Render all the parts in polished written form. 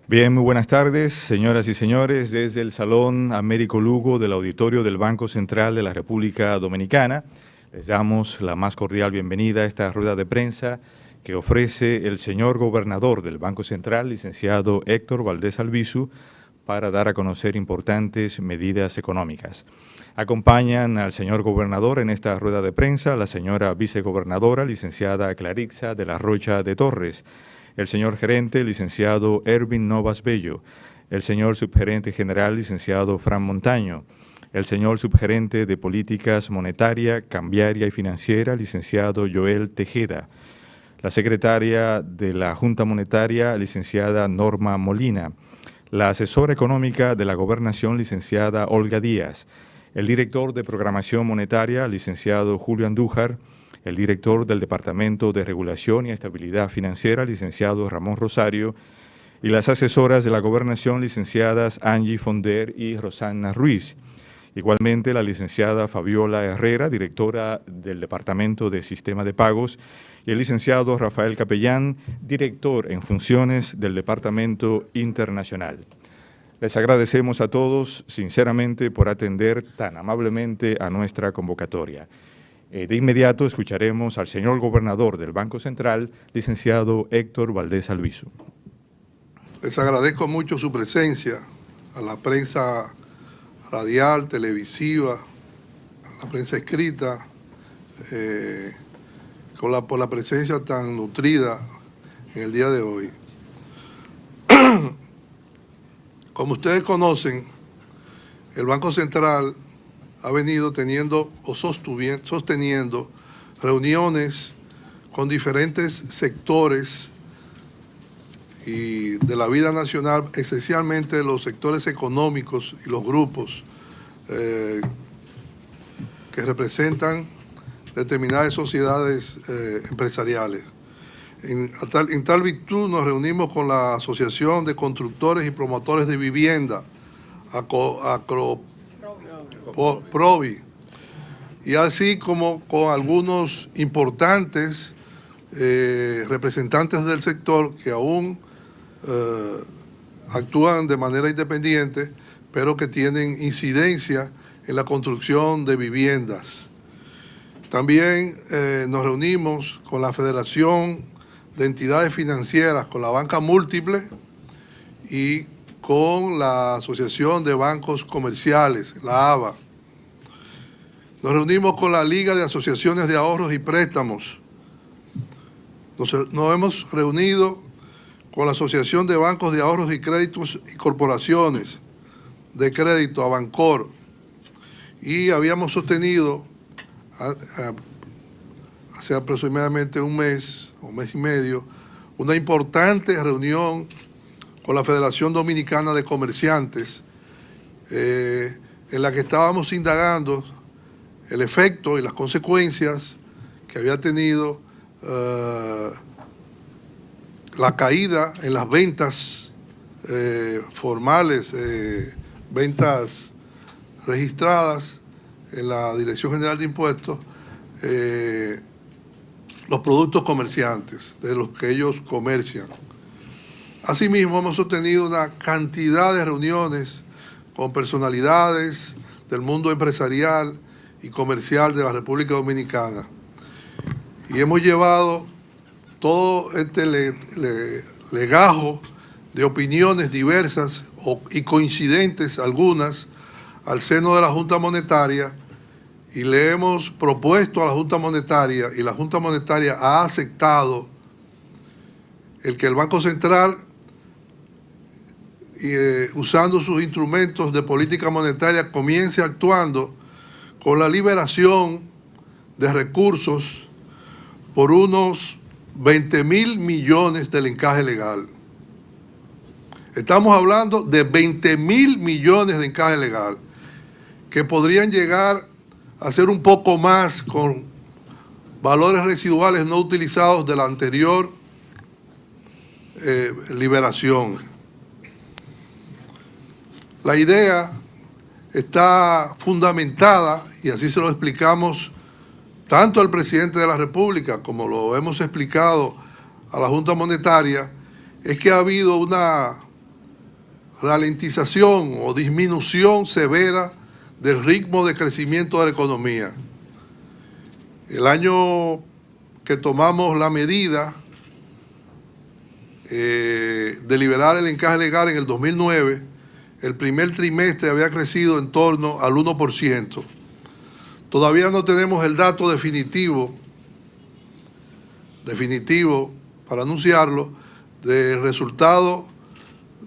Bien, muy buenas tardes, señoras y señores, desde el Salón Américo Lugo del Auditorio del Banco Central de la República Dominicana. Les damos la más cordial bienvenida a esta rueda de prensa que ofrece el señor gobernador del Banco Central, licenciado Héctor Valdés Albizu, para dar a conocer importantes medidas económicas. Acompañan al señor gobernador en esta rueda de prensa la señora vicegobernadora, licenciada Claritza de la Rocha de Torres, el señor gerente, licenciado Erwin Novas Bello, el señor subgerente general, licenciado Fran Montaño, el señor subgerente de Políticas Monetaria, Cambiaria y Financiera, licenciado Joel Tejeda, la secretaria de la Junta Monetaria, licenciada Norma Molina, la asesora económica de la Gobernación, licenciada Olga Díaz, el director de Programación Monetaria, licenciado Julio Andújar, el director del Departamento de Regulación y Estabilidad Financiera, licenciado Ramón Rosario, y las asesoras de la Gobernación, licenciadas Angie Fonder y Rosana Ruiz. Igualmente, la licenciada Fabiola Herrera, directora del Departamento de Sistema de Pagos, y el licenciado Rafael Capellán, director en funciones del Departamento Internacional. Les agradecemos a todos, sinceramente, por atender tan amablemente a nuestra convocatoria. De inmediato escucharemos al señor gobernador del Banco Central, licenciado Héctor Valdés Albizu. Les agradezco mucho su presencia, a la prensa radial, televisiva, a la prensa escrita, por la presencia tan nutrida en el día de hoy. Como ustedes conocen, el Banco Central ha venido teniendo o sosteniendo reuniones con diferentes sectores y de la vida nacional, esencialmente los sectores económicos y los grupos que representan determinadas sociedades empresariales. En tal virtud nos reunimos con la Asociación de Constructores y Promotores de Vivienda, PROVI, y así como con algunos importantes representantes del sector que aún actúan de manera independiente, pero que tienen incidencia en la construcción de viviendas. También nos reunimos con la Federación de Entidades Financieras, con la Banca Múltiple y con la Asociación de Bancos Comerciales, la ABA. Nos reunimos con la Liga de Asociaciones de Ahorros y Préstamos. Nos hemos reunido con la Asociación de Bancos de Ahorros y Créditos y Corporaciones de Crédito, Abancor, y habíamos sostenido hace aproximadamente un mes o mes y medio una importante reunión con la Federación Dominicana de Comerciantes, en la que estábamos indagando el efecto y las consecuencias que había tenido la caída en las ventas formales, ventas registradas en la Dirección General de Impuestos, los productos comerciantes, de los que ellos comercian. Asimismo, hemos sostenido una cantidad de reuniones con personalidades del mundo empresarial y comercial de la República Dominicana. Y hemos llevado todo este legajo de opiniones diversas y coincidentes algunas al seno de la Junta Monetaria, y le hemos propuesto a la Junta Monetaria, y la Junta Monetaria ha aceptado el que el Banco Central, usando sus instrumentos de política monetaria, comience actuando con la liberación de recursos por unos 20.000 millones del encaje legal. Estamos hablando de 20.000 millones de encaje legal, que podrían llegar a ser un poco más con valores residuales no utilizados de la anterior liberación. La idea está fundamentada, y así se lo explicamos tanto al presidente de la República como lo hemos explicado a la Junta Monetaria, es que ha habido una ralentización o disminución severa del ritmo de crecimiento de la economía. El año que tomamos la medida de liberar el encaje legal en el 2009, el primer trimestre había crecido en torno al 1%. Todavía no tenemos el dato definitivo para anunciarlo, del resultado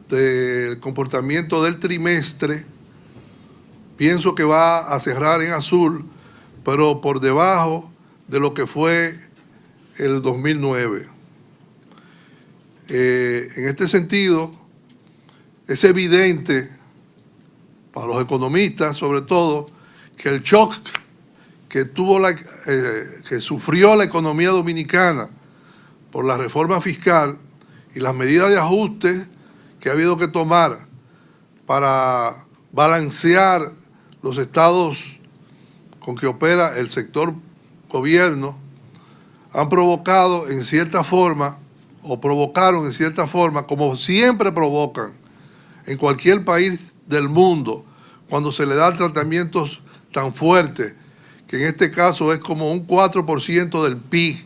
del comportamiento del trimestre. Pienso que va a cerrar en azul, pero por debajo de lo que fue el 2009. En este sentido, es evidente para los economistas, sobre todo, que el shock que sufrió la economía dominicana por la reforma fiscal y las medidas de ajuste que ha habido que tomar para balancear los estados con que opera el sector gobierno, han provocado en cierta forma, o provocaron en cierta forma, como siempre provocan en cualquier país del mundo, cuando se le dan tratamientos tan fuertes, que en este caso es como un 4% del PIB.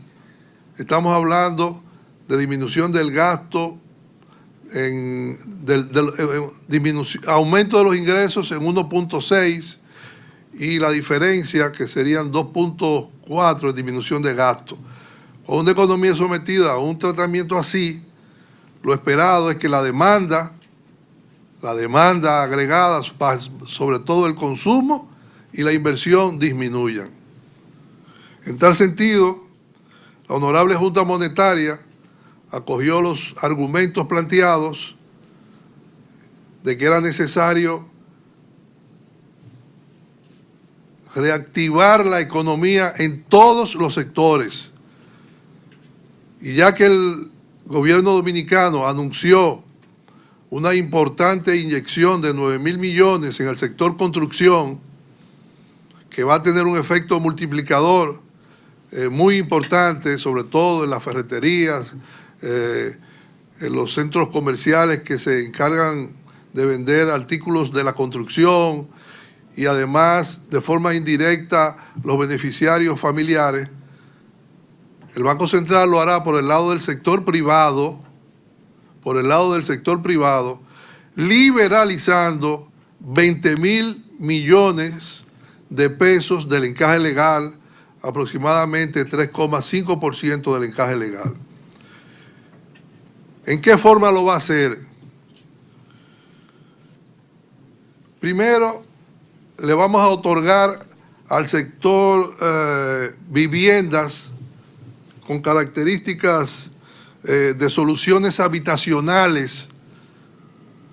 Estamos hablando de disminución del gasto, aumento de los ingresos en 1.6 y la diferencia que serían 2.4 en disminución de gasto. Con una economía sometida a un tratamiento así, lo esperado es que la demanda agregada, sobre todo el consumo y la inversión, disminuyan. En tal sentido, la Honorable Junta Monetaria acogió los argumentos planteados de que era necesario reactivar la economía en todos los sectores. Y ya que el gobierno dominicano anunció una importante inyección de 9.000 millones en el sector construcción, que va a tener un efecto multiplicador muy importante, sobre todo en las ferreterías, en los centros comerciales que se encargan de vender artículos de la construcción y además de forma indirecta los beneficiarios familiares. El Banco Central lo hará por el lado del sector privado, liberalizando 20.000 millones de pesos del encaje legal, aproximadamente 3,5% del encaje legal. ¿En qué forma lo va a hacer? Primero, le vamos a otorgar al sector viviendas con características de soluciones habitacionales,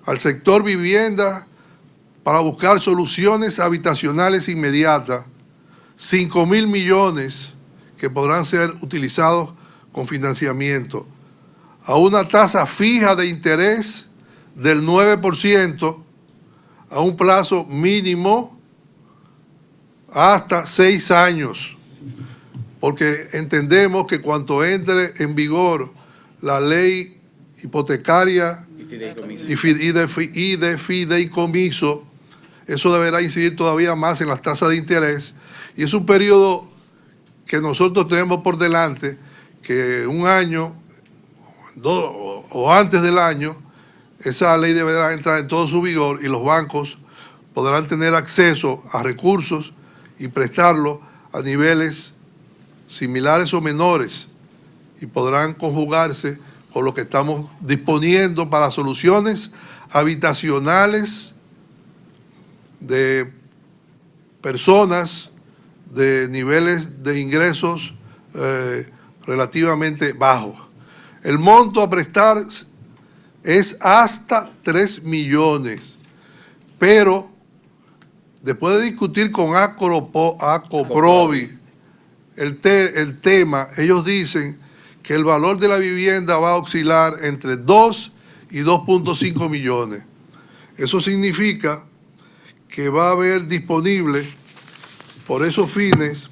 al sector vivienda para buscar soluciones habitacionales inmediatas, 5.000 millones que podrán ser utilizados con financiamiento, a una tasa fija de interés del 9%, a un plazo mínimo hasta 6 años, porque entendemos que cuando entre en vigor la ley hipotecaria y de fideicomiso, eso deberá incidir todavía más en las tasas de interés, y es un periodo que nosotros tenemos por delante, que un año o antes del año, esa ley deberá entrar en todo su vigor y los bancos podrán tener acceso a recursos y prestarlo a niveles similares o menores y podrán conjugarse con lo que estamos disponiendo para soluciones habitacionales de personas de niveles de ingresos relativamente bajos. El monto a prestar es hasta 3 millones, pero después de discutir con Acoprovi el tema, ellos dicen que el valor de la vivienda va a oscilar entre 2 y 2.5 millones. Eso significa que va a haber disponible para esos fines,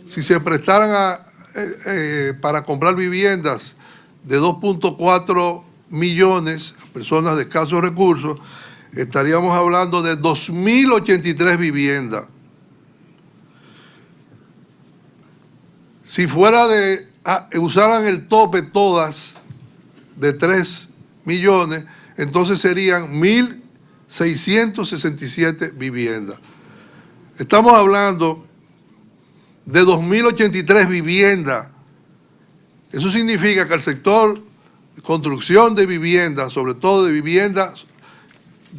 si se prestaran para comprar viviendas de 2.4 millones, personas de escasos recursos, estaríamos hablando de 2.083 viviendas. Si fuera usaran el tope todas de 3 millones, entonces serían 1.667 viviendas. Estamos hablando de 2.083 viviendas. Eso significa que el sector de construcción de viviendas, sobre todo de viviendas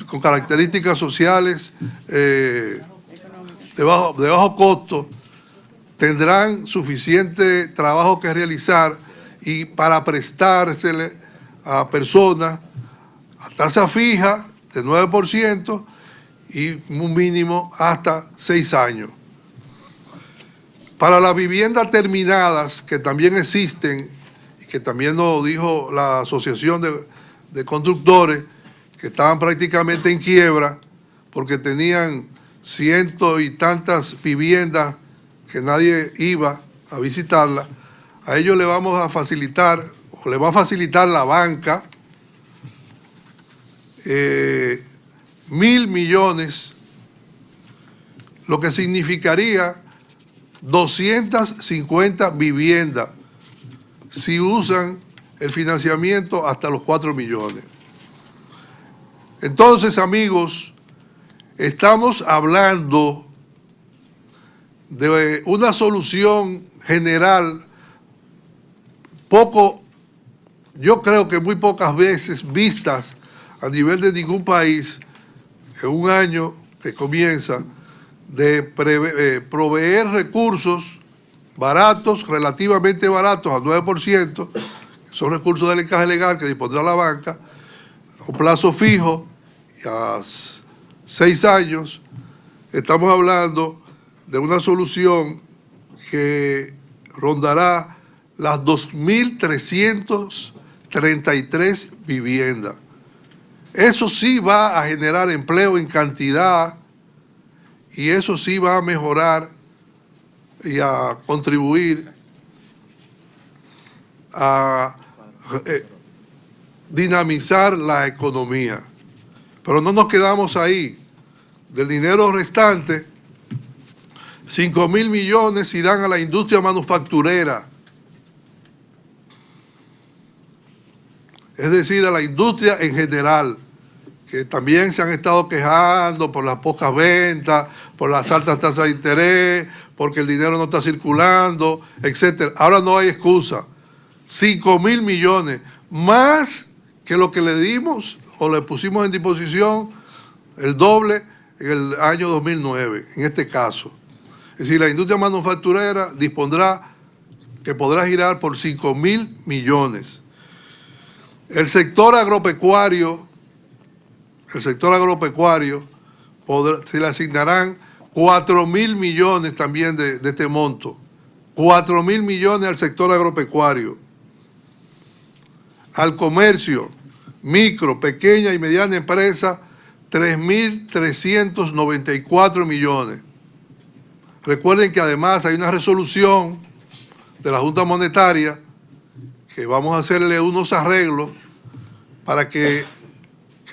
con características sociales de bajo costo, tendrán suficiente trabajo que realizar y para prestársele a personas a tasa fija de 9% y un mínimo hasta 6 años. Para las viviendas terminadas, que también existen, y que también nos dijo la Asociación de Constructores, que estaban prácticamente en quiebra, porque tenían cientos y tantas viviendas que nadie iba a visitarlas, a ellos le vamos a facilitar, o le va a facilitar la banca, 1.000 millones, lo que significaría 250 viviendas si usan el financiamiento hasta los 4 millones. Entonces, amigos, estamos hablando de una solución general yo creo que muy pocas veces vistas a nivel de ningún país en un año que comienza, de proveer recursos baratos, relativamente baratos, al 9%, que son recursos del encaje legal que dispondrá la banca, a un plazo fijo y a 6 años. Estamos hablando de una solución que rondará las 2.333 viviendas. Eso sí va a generar empleo en cantidad y eso sí va a mejorar y a contribuir a dinamizar la economía. Pero no nos quedamos ahí. Del dinero restante, 5.000 millones irán a la industria manufacturera, es decir, a la industria en general, que también se han estado quejando por las pocas ventas, por las altas tasas de interés, porque el dinero no está circulando, etc. Ahora no hay excusa. 5.000 millones, más que lo que le dimos o le pusimos en disposición, el doble en el año 2009, en este caso. Es decir, la industria manufacturera dispondrá que podrá girar por 5.000 millones. El sector agropecuario se le asignarán 4.000 millones también de este monto. 4.000 millones al sector agropecuario. Al comercio, micro, pequeña y mediana empresa, 3.394 millones. Recuerden que además hay una resolución de la Junta Monetaria que vamos a hacerle unos arreglos para que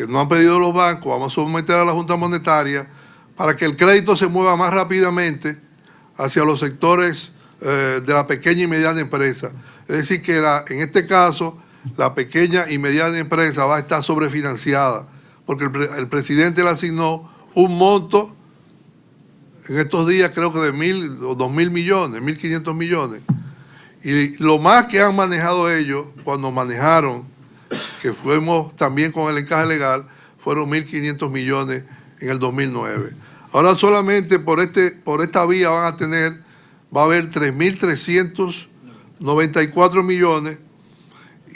no han pedido los bancos, vamos a someter a la Junta Monetaria para que el crédito se mueva más rápidamente hacia los sectores de la pequeña y mediana empresa. Es decir, que en este caso la pequeña y mediana empresa va a estar sobrefinanciada, porque el presidente le asignó un monto en estos días, creo que de 1.000 o 2.000 millones, 1.500 millones. Y lo más que han manejado ellos, cuando manejaron, que fuimos también con el encaje legal, fueron 1.500 millones en el 2009. Ahora solamente por esta vía va a haber 3.394 millones,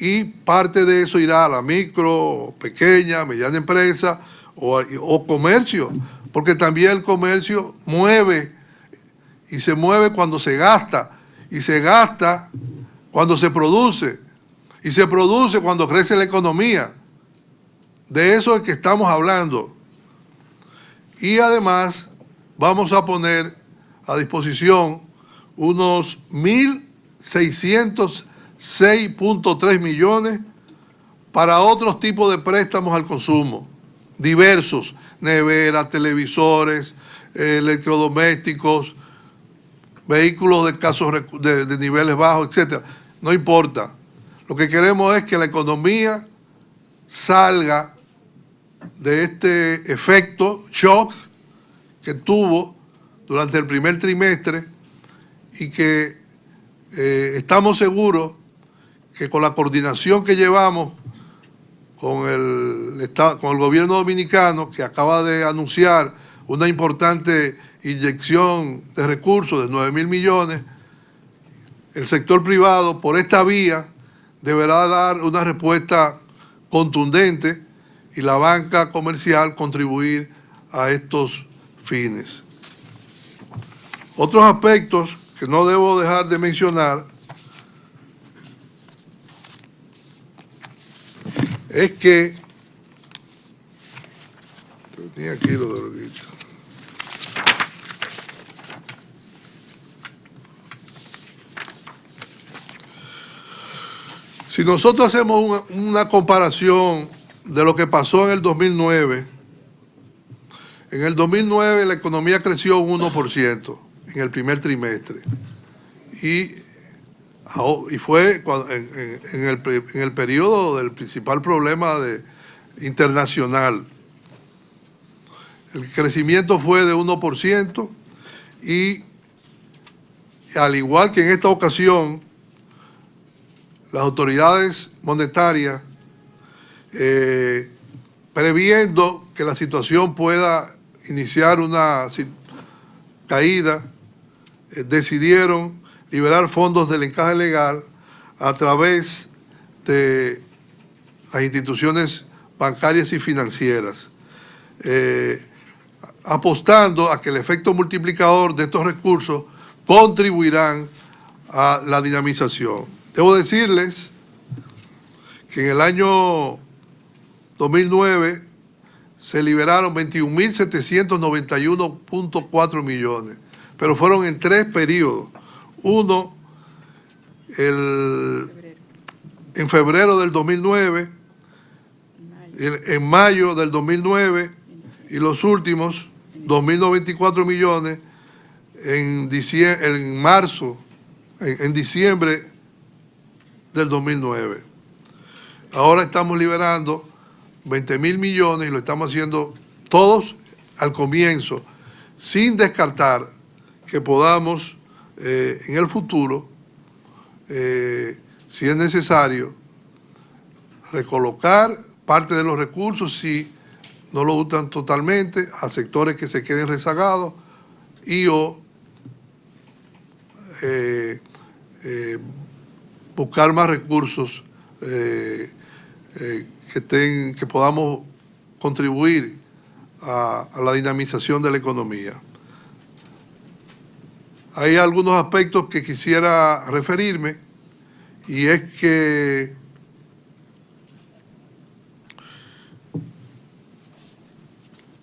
y parte de eso irá a la micro, pequeña, mediana empresa o comercio, porque también el comercio mueve, y se mueve cuando se gasta, y se gasta cuando se produce, y se produce cuando crece la economía. De eso es que estamos hablando. Y además vamos a poner a disposición unos 1.606.3 millones para otros tipos de préstamos al consumo, diversos, neveras, televisores, electrodomésticos, vehículos de niveles bajos, etc. No importa. Lo que queremos es que la economía salga de este efecto shock que tuvo durante el primer trimestre y que estamos seguros que con la coordinación que llevamos con el gobierno dominicano, que acaba de anunciar una importante inyección de recursos de 9.000 millones, el sector privado por esta vía deberá dar una respuesta contundente y la banca comercial contribuir a estos fines. Otros aspectos que no debo dejar de mencionar es que tenía aquí lo de lo dicho. Si nosotros hacemos una comparación de lo que pasó en el 2009, en el 2009 la economía creció un 1% en el primer trimestre y fue en el periodo del principal problema internacional. El crecimiento fue de 1% y al igual que en esta ocasión, las autoridades monetarias, previendo que la situación pueda iniciar una caída, decidieron liberar fondos del encaje legal a través de las instituciones bancarias y financieras, apostando a que el efecto multiplicador de estos recursos contribuirán a la dinamización. Debo decirles que en el año 2009 se liberaron 21.791.4 millones, pero fueron en 3 periodos. Uno, en febrero del 2009, en mayo del 2009 y los últimos 2.094 millones en diciembre del 2009. Ahora estamos liberando 20.000 millones y lo estamos haciendo todos al comienzo, sin descartar que podamos en el futuro, si es necesario, recolocar parte de los recursos si no lo usan totalmente a sectores que se queden rezagados y o buscar más recursos que podamos contribuir a la dinamización de la economía. Hay algunos aspectos que quisiera referirme y es que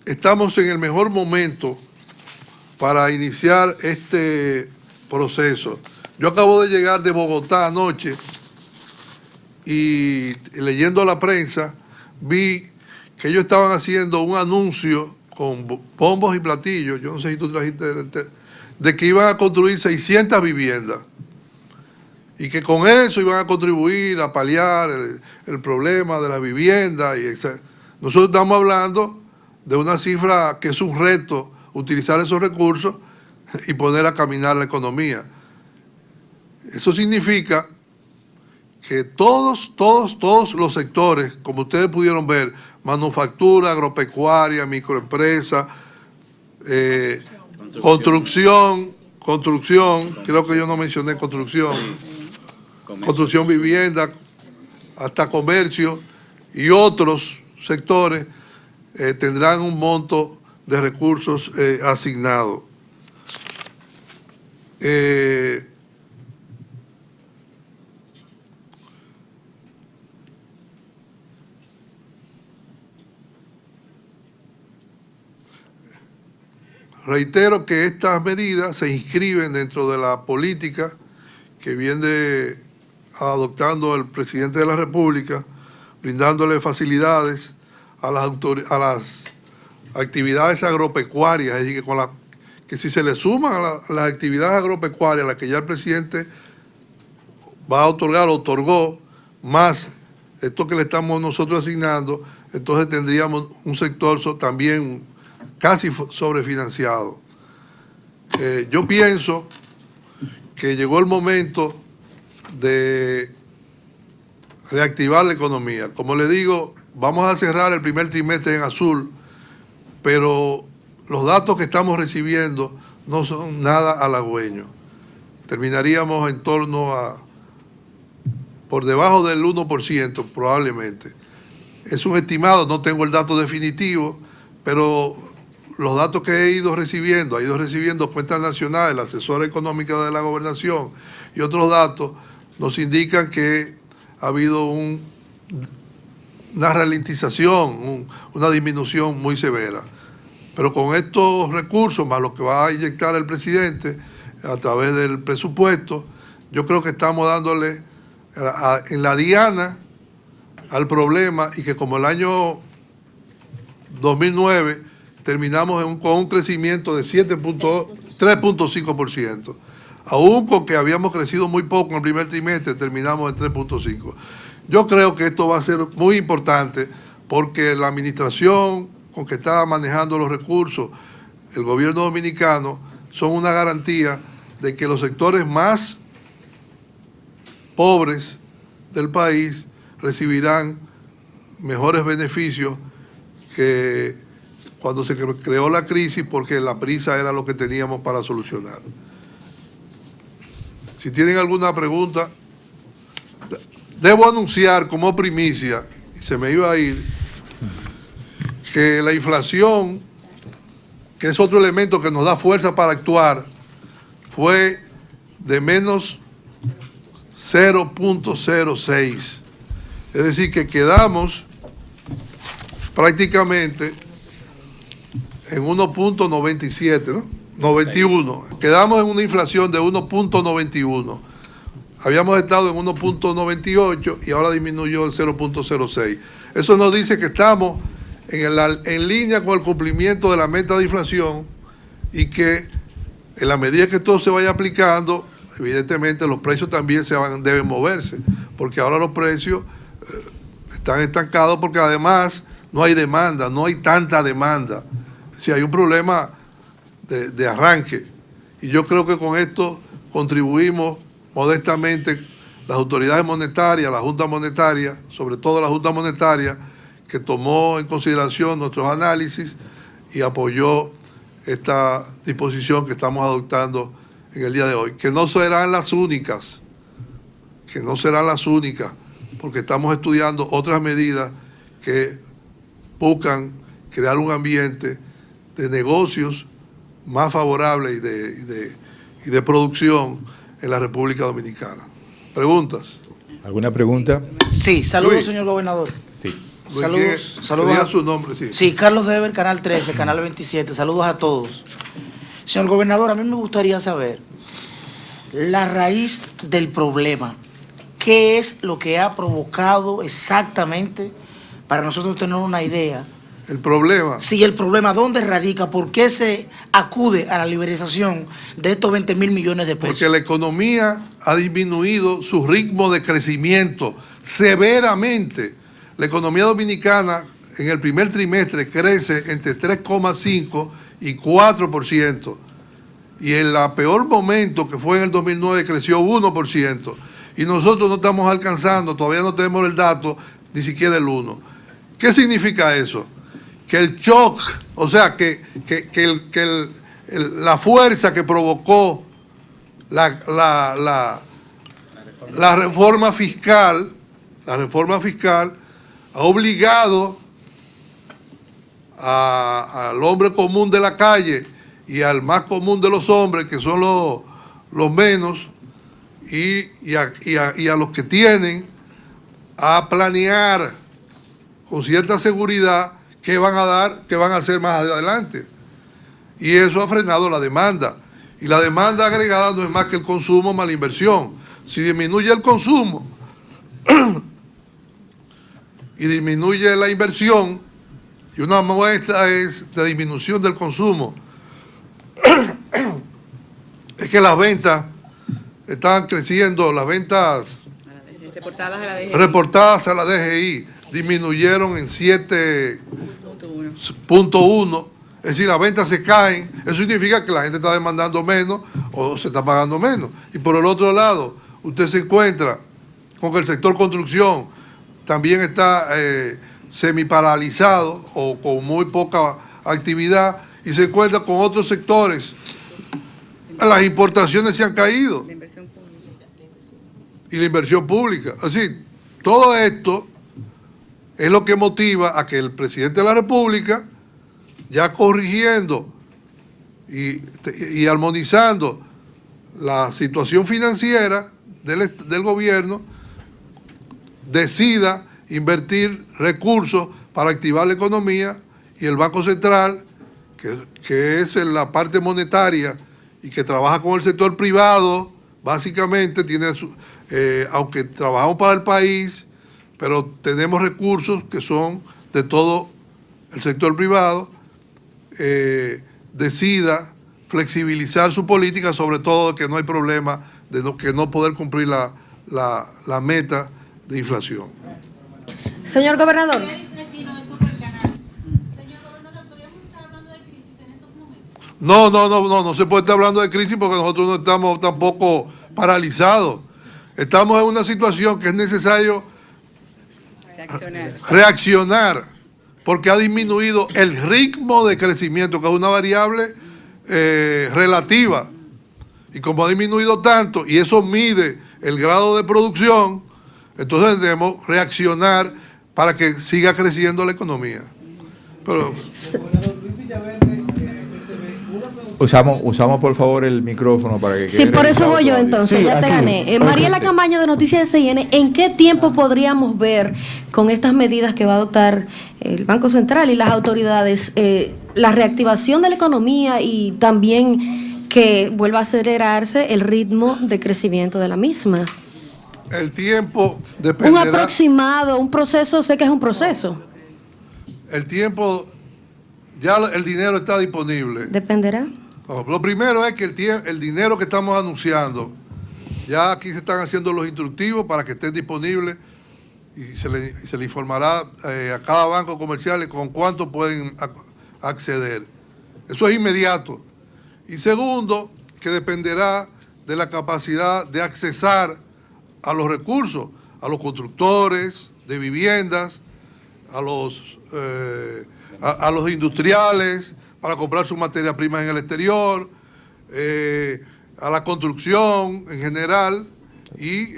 estamos en el mejor momento para iniciar este proceso. Yo acabo de llegar de Bogotá anoche y leyendo la prensa vi que ellos estaban haciendo un anuncio con bombos y platillos, yo no sé si tú trajiste, de que iban a construir 600 viviendas y que con eso iban a contribuir a paliar el problema de la vivienda. Nosotros estamos hablando de una cifra que es un reto, utilizar esos recursos y poner a caminar la economía. Eso significa que todos los sectores, como ustedes pudieron ver, manufactura, agropecuaria, microempresa, construcción, creo que yo no mencioné construcción, vivienda, hasta comercio y otros sectores tendrán un monto de recursos asignados. Reitero que estas medidas se inscriben dentro de la política que viene adoptando el presidente de la República brindándole facilidades a las actividades agropecuarias, es decir, que si se le suman a las actividades agropecuarias a las que ya el presidente va a otorgar, otorgó, más esto que le estamos nosotros asignando, entonces tendríamos un sector también casi sobrefinanciado. Yo pienso que llegó el momento de reactivar la economía. Como le digo, vamos a cerrar el primer trimestre en azul, pero los datos que estamos recibiendo no son nada halagüeños. Terminaríamos en torno a por debajo del 1% probablemente. Es un estimado, no tengo el dato definitivo, pero los datos que ha ido recibiendo Cuentas Nacionales, la asesora económica de la Gobernación y otros datos, nos indican que ha habido una ralentización, una disminución muy severa. Pero con estos recursos, más lo que va a inyectar el presidente a través del presupuesto, yo creo que estamos dándole en la diana al problema, y que como el año 2009 terminamos con un crecimiento de 3.5%. Aún con que habíamos crecido muy poco en el primer trimestre, terminamos en 3.5%. Yo creo que esto va a ser muy importante porque la administración con que está manejando los recursos, el gobierno dominicano, son una garantía de que los sectores más pobres del país recibirán mejores beneficios que cuando se creó la crisis, porque la prisa era lo que teníamos para solucionar. Si tienen alguna pregunta, debo anunciar como primicia, y se me iba a ir, que la inflación, que es otro elemento que nos da fuerza para actuar, fue de menos 0.06. Es decir, que quedamos prácticamente en 1.97, ¿no? 91. Quedamos en una inflación de 1.91. Habíamos estado en 1.98 y ahora disminuyó en 0.06. Eso nos dice que estamos en línea con el cumplimiento de la meta de inflación y que en la medida que todo se vaya aplicando, evidentemente los precios también deben moverse, porque ahora los precios están estancados porque además no hay demanda, no hay tanta demanda. Si hay un problema de arranque, y yo creo que con esto contribuimos modestamente las autoridades monetarias, la Junta Monetaria, sobre todo la Junta Monetaria, que tomó en consideración nuestros análisis y apoyó esta disposición que estamos adoptando en el día de hoy, que no serán las únicas, porque estamos estudiando otras medidas que buscan crear un ambiente de negocios más favorable y de producción en la República Dominicana. ¿Preguntas? ¿Alguna pregunta? Sí, saludos, Luis. señor gobernador. Sí. Saludos. Diga su nombre, sí. Sí, Carlos Dever, Canal 13, Canal 27. Saludos a todos. Señor gobernador, a mí me gustaría saber la raíz del problema. ¿Qué es lo que ha provocado exactamente para nosotros tener una idea? El problema. Sí, el problema, ¿dónde radica? ¿Por qué se acude a la liberalización de estos 20.000 millones de pesos? Porque la economía ha disminuido su ritmo de crecimiento severamente. La economía dominicana en el primer trimestre crece entre 3,5 y 4%. Y en el peor momento, que fue en el 2009, creció 1%. Y nosotros no estamos alcanzando, todavía no tenemos el dato, ni siquiera el 1%. ¿Qué significa eso? Que el shock, o sea, que la fuerza que provocó la reforma fiscal ha obligado al hombre común de la calle y al más común de los hombres, que son los menos, y a los que tienen, a planear con cierta seguridad qué van a hacer más adelante. Y eso ha frenado la demanda. Y la demanda agregada no es más que el consumo más la inversión. Si disminuye el consumo, y disminuye la inversión, y una muestra es la disminución del consumo, es que las ventas están creciendo, las ventas reportadas a la DGI disminuyeron en 7.1, es decir, las ventas se caen. Eso significa que la gente está demandando menos o se está pagando menos. Y por el otro lado, usted se encuentra con que el sector construcción también está semiparalizado o con muy poca actividad, y se encuentra con otros sectores. Las importaciones se han caído. La inversión pública. Y la inversión pública. Así, todo esto es lo que motiva a que el presidente de la República, ya corrigiendo y armonizando la situación financiera del gobierno, decida invertir recursos para activar la economía, y el Banco Central, que es en la parte monetaria y que trabaja con el sector privado, básicamente tiene, aunque trabajamos para el país, pero tenemos recursos que son de todo el sector privado, decida flexibilizar su política, sobre todo que no hay problema de que no poder cumplir la meta de inflación. Señor gobernador. No se puede estar hablando de crisis porque nosotros no estamos tampoco paralizados. Estamos en una situación que es necesario reaccionar, porque ha disminuido el ritmo de crecimiento, que es una variable relativa. Y como ha disminuido tanto, y eso mide el grado de producción, entonces debemos reaccionar para que siga creciendo la economía. Pero Usamos por favor el micrófono para que quede. Sí, por eso voy yo entonces, Sí, ya te aquí. gané. Mariela Camaño de Noticias de CIN, ¿en qué tiempo podríamos ver con estas medidas que va a adoptar el Banco Central y las autoridades la reactivación de la economía y también que vuelva a acelerarse el ritmo de crecimiento de la misma? el tiempo Un dependerá. aproximado, un proceso, sé que es un proceso. El tiempo, ya el dinero está disponible. ¿Dependerá? No, lo primero es que el dinero que estamos anunciando, ya aquí se están haciendo los instructivos para que estén disponibles, y se le informará a cada banco comercial con cuánto pueden acceder. Eso es inmediato. Y segundo, que dependerá de la capacidad de accesar a los recursos, a los constructores de viviendas, a los industriales para comprar sus materias primas en el exterior, a la construcción en general y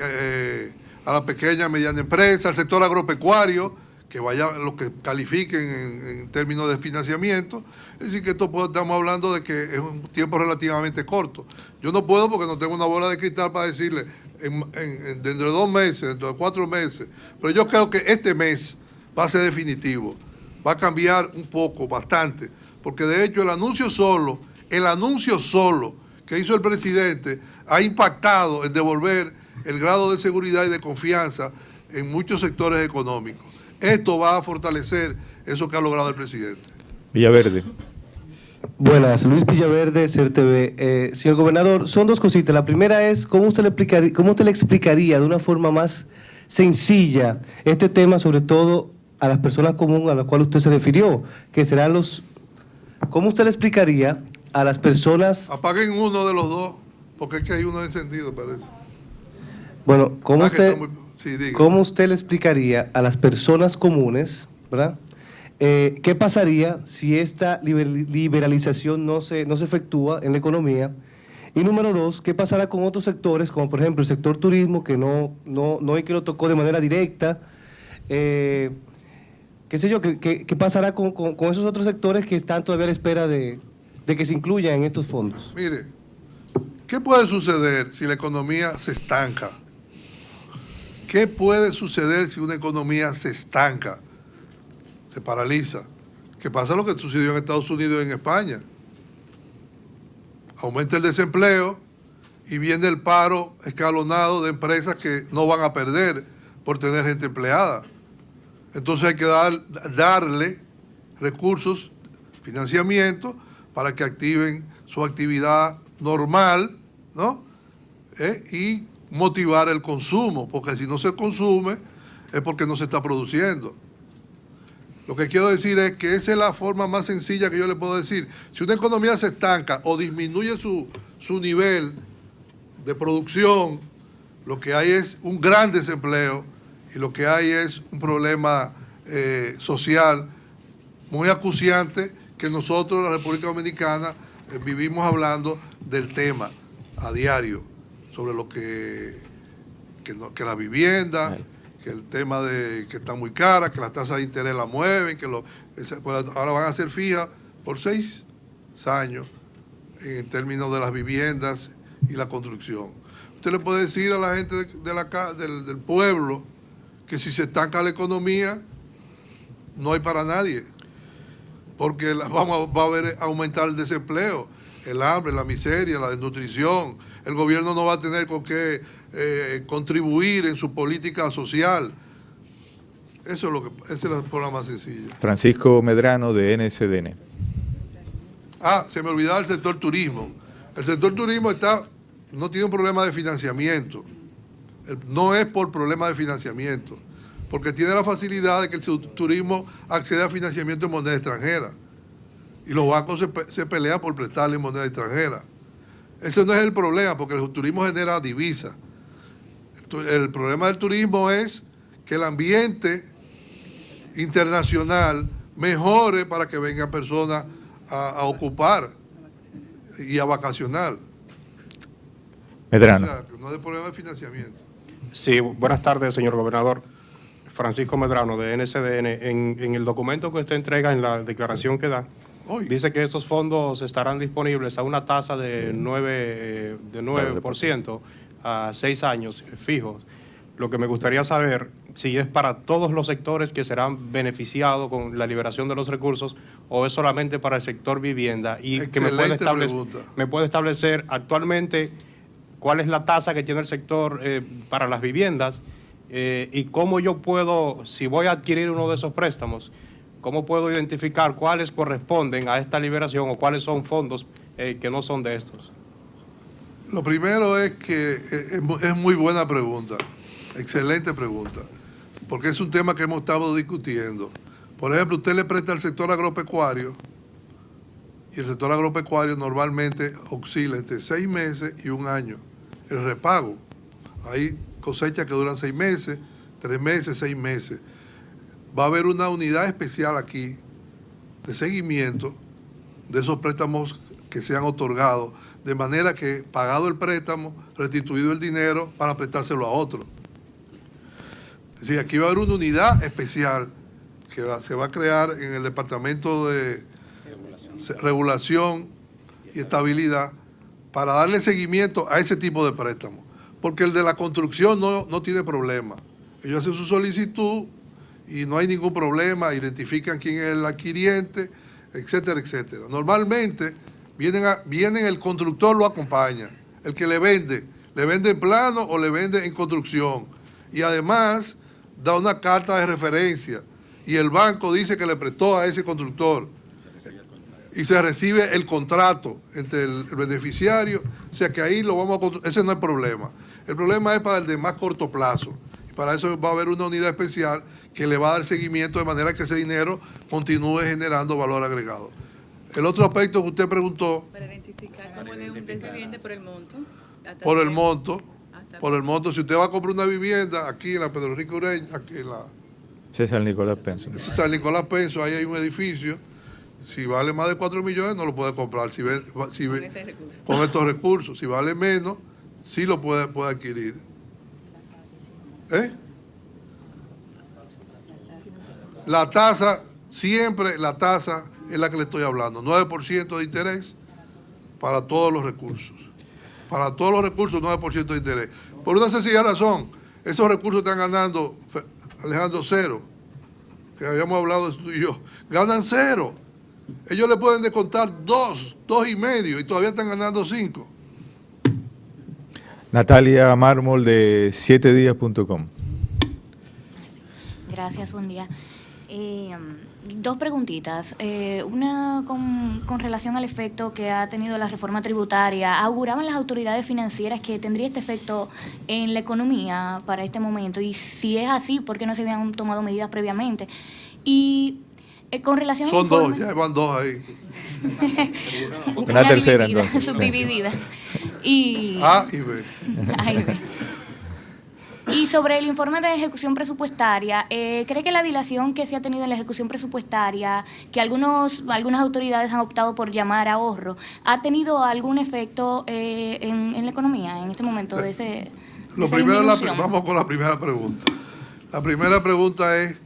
a la pequeña y mediana empresa, al sector agropecuario, que vaya lo que califiquen en términos de financiamiento. Es decir, que estamos hablando de que es un tiempo relativamente corto. Yo no puedo porque no tengo una bola de cristal para decirle dentro de 2 meses, dentro de 4 meses, pero yo creo que este mes va a ser definitivo, va a cambiar un poco, bastante, porque de hecho el anuncio solo que hizo el presidente ha impactado en devolver el grado de seguridad y de confianza en muchos sectores económicos. Esto va a fortalecer eso que ha logrado el presidente. Villaverde. Buenas, Luis Villaverde, CERTV. Señor gobernador, son 2 cositas. La primera es, ¿cómo usted le explicaría de una forma más sencilla este tema, sobre todo a las personas comunes a las cuales usted se refirió, que serán los... ¿Cómo usted le explicaría a las personas... Apaguen uno de los dos, porque es que hay uno encendido, parece. Bueno, ¿cómo Sí, diga. ¿cómo usted le explicaría a las personas comunes, ¿verdad? ¿Qué pasaría si esta liberalización no se efectúa en la economía? Y número 2, ¿qué pasará con otros sectores, como por ejemplo el sector turismo, que no es que lo tocó de manera directa? ¿Qué sé yo? ¿Qué pasará con esos otros sectores que están todavía a la espera de que se incluyan en estos fondos? Mire, ¿qué puede suceder si la economía se estanca? ¿Qué puede suceder si una economía se estanca, se paraliza? ¿Qué pasa lo que sucedió en Estados Unidos y en España? Aumenta el desempleo y viene el paro escalonado de empresas que no van a perder por tener gente empleada. Es Entonces hay que darle recursos, financiamiento, para que activen su actividad normal, ¿no? Y motivar el consumo, porque si no se consume es porque no se está produciendo. Lo que quiero decir es que esa es la forma más sencilla que yo le puedo decir. Si una economía se estanca o disminuye su nivel de producción, lo que hay es un gran desempleo y lo que hay es un problema social muy acuciante que nosotros, la República Dominicana, vivimos hablando del tema a diario, sobre lo que la vivienda, que el tema de que está muy cara, que las tasas de interés la mueven, que ahora van a ser fijas por 6 años en términos de las viviendas y la construcción. Usted le puede decir a la gente del pueblo que si se estanca la economía, no hay para nadie, porque va a haber aumentar el desempleo, el hambre, la miseria, la desnutrición. El gobierno no va a tener con qué contribuir en su política social. Esa es la forma más sencilla. Francisco Medrano, de NSDN. Se me olvidaba el sector turismo. El sector turismo no tiene un problema de financiamiento. No es por problema de financiamiento, porque tiene la facilidad de que el turismo accede a financiamiento en moneda extranjera. Y los bancos se pelean por prestarle en moneda extranjera. Ese no es el problema, porque el turismo genera divisas. El problema del turismo es que el ambiente internacional mejore para que vengan personas a ocupar y a vacacionar. Medrano. O sea, que no hay problema de financiamiento. Sí, buenas tardes, señor gobernador. Francisco Medrano, de NSDN. En el documento que usted entrega, en la declaración que da, dice que estos fondos estarán disponibles a una tasa de 9% a 6 años fijos. Lo que me gustaría saber si es para todos los sectores que serán beneficiados con la liberación de los recursos o es solamente para el sector vivienda, y que me puede establecer actualmente cuál es la tasa que tiene el sector para las viviendas, y cómo yo puedo, si voy a adquirir uno de esos préstamos, cómo puedo identificar cuáles corresponden a esta liberación o cuáles son fondos que no son de estos. Lo primero es que es muy buena pregunta, excelente pregunta, porque es un tema que hemos estado discutiendo. Por ejemplo, usted le presta al sector agropecuario, y el sector agropecuario normalmente oscila entre 6 meses y 1 año. El repago, hay cosechas que duran 6 meses, 3 meses, 6 meses. Va a haber una unidad especial aquí de seguimiento de esos préstamos que se han otorgado, de manera que, pagado el préstamo, restituido el dinero para prestárselo a otro. Es decir, aquí va a haber una unidad especial que se va a crear en el Departamento de Regulación y Estabilidad para darle seguimiento a ese tipo de préstamos. Porque el de la construcción no tiene problema. Ellos hacen su solicitud y no hay ningún problema, identifican quién es el adquiriente, etcétera, etcétera. Normalmente vienen el constructor lo acompaña, el que le vende en plano o le vende en construcción, y además da una carta de referencia y el banco dice que le prestó a ese constructor y se recibe el contrato entre el beneficiario, o sea que ahí ese no es el problema. El problema es para el de más corto plazo, y para eso va a haber una unidad especial que le va a dar seguimiento de manera que ese dinero continúe generando valor agregado. El otro aspecto que usted preguntó... Para identificar cómo es un vivienda por el monto. Por el monto. Si usted va a comprar una vivienda aquí en la Pedro Enrique Ureña, aquí en la... César Nicolás Penso. César Nicolás Penso, ahí hay un edificio. Si vale más de 4 millones, no lo puede comprar con estos recursos. Si vale menos, sí lo puede adquirir. La tasa, siempre la tasa es la que le estoy hablando. 9% de interés para todos los recursos. Para todos los recursos, 9% de interés. Por una sencilla razón, esos recursos están ganando, Alejandro, 0. Que habíamos hablado de tú y yo. Ganan 0. Ellos le pueden descontar 2.5 y todavía están ganando 5. Natalia Mármol, de 7días.com. Gracias, buen día. Dos preguntitas. Una con relación al efecto que ha tenido la reforma tributaria. ¿Auguraban las autoridades financieras que tendría este efecto en la economía para este momento? Y si es así, ¿por qué no se habían tomado medidas previamente? Y con relación Son al informe, dos, ya van dos ahí. Una tercera, dividida, entonces. subdivididas. Y A y B. A y B. Y sobre el informe de ejecución presupuestaria, ¿cree que la dilación que se ha tenido en la ejecución presupuestaria, que algunas autoridades han optado por llamar ahorro, ha tenido algún efecto en la economía en este momento de esa disminución? Vamos con la primera pregunta. La primera pregunta es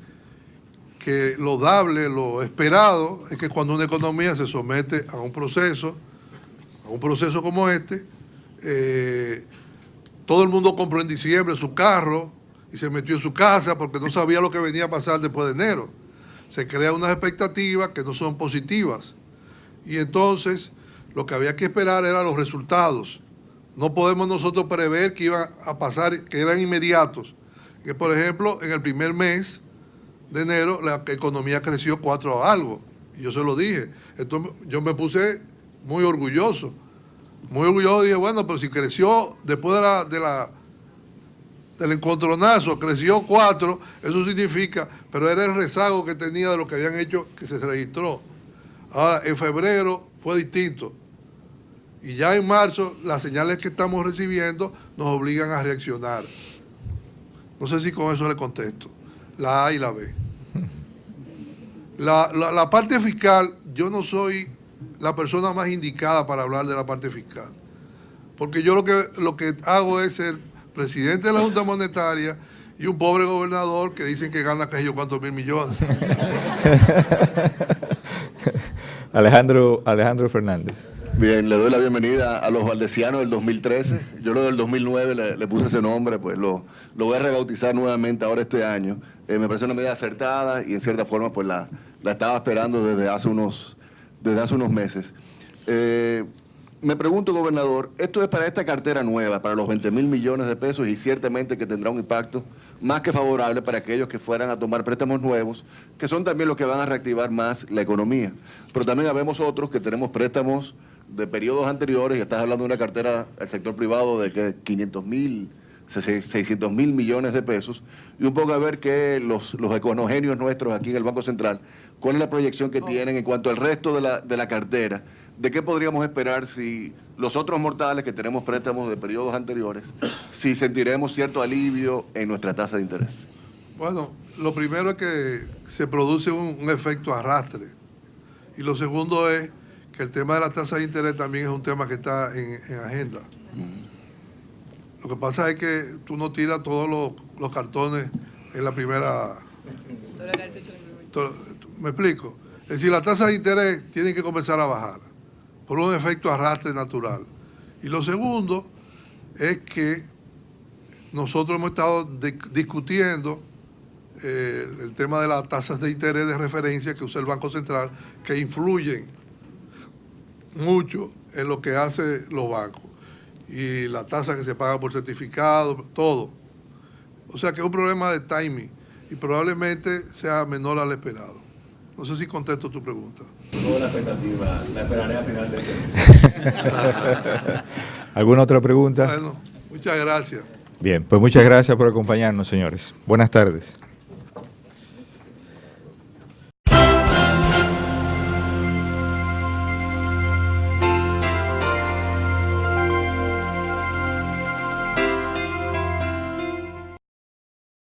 que lo dable, lo esperado, es que cuando una economía se somete a un proceso como este, todo el mundo compró en diciembre su carro y se metió en su casa porque no sabía lo que venía a pasar después de enero. Se crean unas expectativas que no son positivas. Y entonces lo que había que esperar eran los resultados. No podemos nosotros prever que iban a pasar, que eran inmediatos. Que por ejemplo, en el primer mes de enero la economía creció 4 algo. Y yo se lo dije. Entonces yo me puse muy orgulloso. Muy orgulloso, dije, bueno, pero si creció después del encontronazo, creció 4, eso significa, pero era el rezago que tenía de lo que habían hecho que se registró. Ahora, en febrero fue distinto. Y ya en marzo, las señales que estamos recibiendo nos obligan a reaccionar. No sé si con eso le contesto. La A y la B. La parte fiscal, yo no soy la persona más indicada para hablar de la parte fiscal. Porque yo lo que hago es ser presidente de la Junta Monetaria y un pobre gobernador que dicen que gana que yo cuántos mil millones. Alejandro Fernández. Bien, le doy la bienvenida a los valdesianos del 2013. Yo lo del 2009 le puse ese nombre, pues lo voy a rebautizar nuevamente ahora este año. Me parece una medida acertada y en cierta forma pues la estaba esperando desde hace unos meses. Me pregunto, gobernador, esto es para esta cartera nueva, para los 20.000 millones de pesos y ciertamente que tendrá un impacto más que favorable para aquellos que fueran a tomar préstamos nuevos, que son también los que van a reactivar más la economía. Pero también habemos otros que tenemos préstamos de periodos anteriores, y estás hablando de una cartera del sector privado de que 500.000, 600.000 millones de pesos, y un poco a ver que los econogenios nuestros aquí en el Banco Central, ¿cuál es la proyección que tienen en cuanto al resto de la cartera? ¿De qué podríamos esperar si los otros mortales que tenemos préstamos de periodos anteriores, si sentiremos cierto alivio en nuestra tasa de interés? Bueno, lo primero es que se produce un efecto arrastre. Y lo segundo es que el tema de la tasa de interés también es un tema que está en agenda. Lo que pasa es que tú no tiras todos los cartones en la primera... ¿Me explico? Es decir, la tasa de interés tiene que comenzar a bajar por un efecto arrastre natural. Y lo segundo es que nosotros hemos estado discutiendo el tema de las tasas de interés de referencia que usa el Banco Central, que influyen mucho en lo que hacen los bancos. Y la tasa que se paga por certificado, todo. O sea que es un problema de timing y probablemente sea menor al esperado. No sé si contesto tu pregunta. Toda la expectativa, la esperaré a final de este mes. ¿Alguna otra pregunta? Bueno, muchas gracias. Bien, pues muchas gracias por acompañarnos, señores. Buenas tardes.